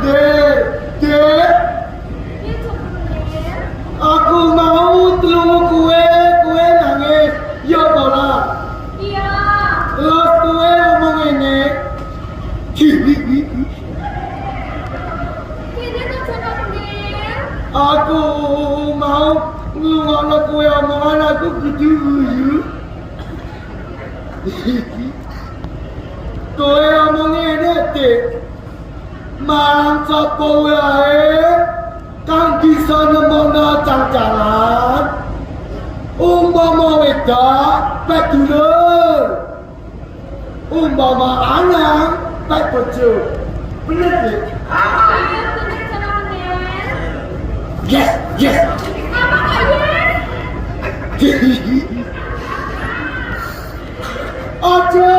Dek. Aku mau telung kue nangis. Ya bola. Iya. Terus kue ngomong ini. Ini tuh cakap nih. Aku mau ngelungokno kue omongan aku gitu. Kue ngomong ini, Dek. Malang sapa wae kang bisa nemokno cang-cangan umpama wedok pek dulur umpama anak pek bojo bener Dek? Iya, bener cakap nih. Yes Apa kak yes? Ojo